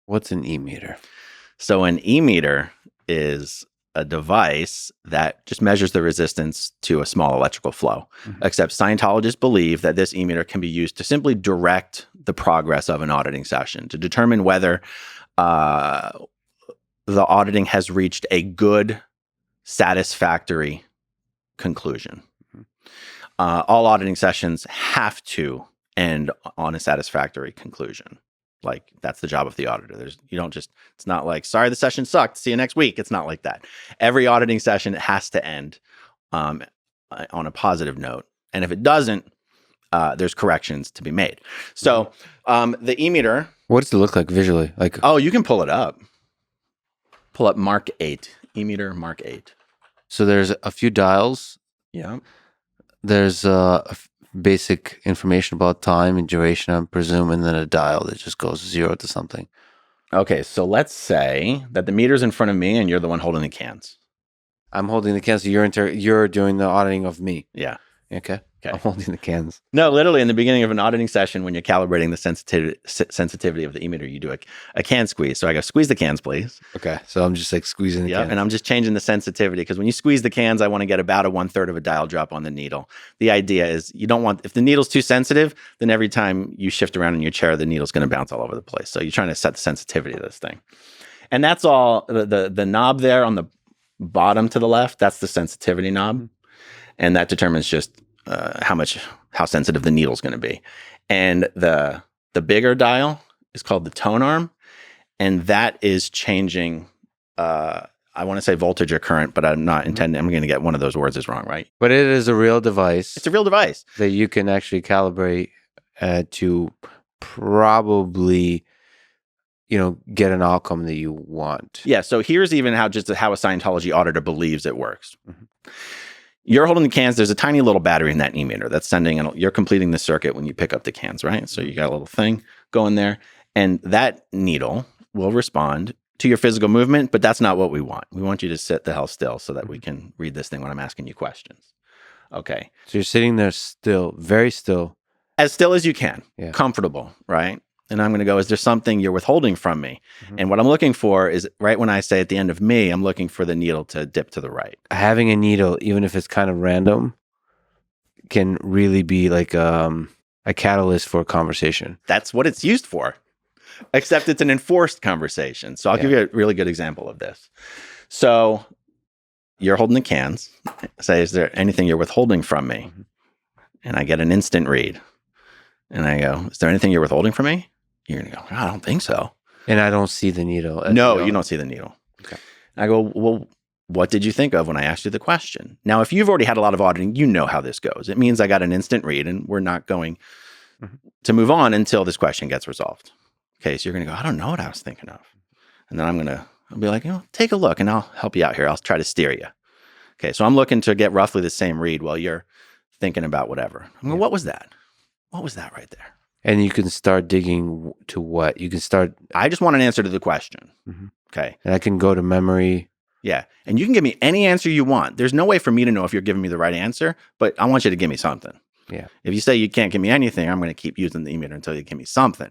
What's an e-meter? So an e-meter is a device that just measures the resistance to a small electrical flow. Except Scientologists believe that this e-meter can be used to simply direct the progress of an auditing session, to determine whether the auditing has reached a good, satisfactory conclusion. All auditing sessions have to end on a satisfactory conclusion. Like, that's the job of the auditor. It's not like, sorry, the session sucked, see you next week. It's not like that. Every auditing session has to end on a positive note. And if it doesn't, there's corrections to be made. So the e-meter. What does it look like visually? Oh, you can pull it up. Pull up Mark 8, e-meter Mark 8. So there's a few dials. Yeah. There's basic information about time and duration, I presume, and then a dial that just goes 0 to something. Okay, so let's say that the meter's in front of me and you're the one holding the cans. I'm holding the cans. So you're doing the auditing of me. Yeah. Okay. I'm holding the cans. No, literally in the beginning of an auditing session, when you're calibrating the sensitivity of the e-meter, you do a can squeeze. So I go, squeeze the cans, please. Okay. So I'm just like squeezing the cans. And I'm just changing the sensitivity, because when you squeeze the cans, I want to get about a 1/3 of a dial drop on the needle. The idea is you don't want, if the needle's too sensitive, then every time you shift around in your chair, the needle's going to bounce all over the place. So you're trying to set the sensitivity of this thing. And that's all, the knob there on the bottom to the left, that's the sensitivity knob. And that determines just how sensitive the needle's going to be. And the bigger dial is called the tone arm, and that is changing, I want to say voltage or current, but I'm not intending, I'm going to get one of those words is wrong, right? But it is a real device. It's a real device that you can actually calibrate to probably, get an outcome that you want. Yeah. So here's even how a Scientology auditor believes it works. You're holding the cans. There's a tiny little battery in that e-meter that's you're completing the circuit when you pick up the cans, right? So you got a little thing going there, and that needle will respond to your physical movement, but that's not what we want. We want you to sit the hell still so that we can read this thing when I'm asking you questions. Okay. So you're sitting there still, very still. As still as you can, comfortable, right? And I'm going to go, is there something you're withholding from me? And what I'm looking for is, right when I say at the end of me, I'm looking for the needle to dip to the right. Having a needle, even if it's kind of random, can really be like a catalyst for a conversation. That's what it's used for, except it's an enforced conversation. So I'll give you a really good example of this. So you're holding the cans. Say, is there anything you're withholding from me? And I get an instant read. And I go, is there anything you're withholding from me? You're going to go, I don't think so. And I don't see the needle. No, you don't see the needle. Okay. I go, well, what did you think of when I asked you the question? Now, if you've already had a lot of auditing, you know how this goes. It means I got an instant read, and we're not going to move on until this question gets resolved. Okay, so you're going to go, I don't know what I was thinking of. And then I'll be like, take a look, and I'll help you out here. I'll try to steer you. Okay, so I'm looking to get roughly the same read while you're thinking about whatever. I'm going, what was that? What was that right there? And you can start digging to what? You can start... I just want an answer to the question. Okay. And I can go to memory. Yeah. And you can give me any answer you want. There's no way for me to know if you're giving me the right answer, but I want you to give me something. Yeah. If you say you can't give me anything, I'm going to keep using the e-meter until you give me something.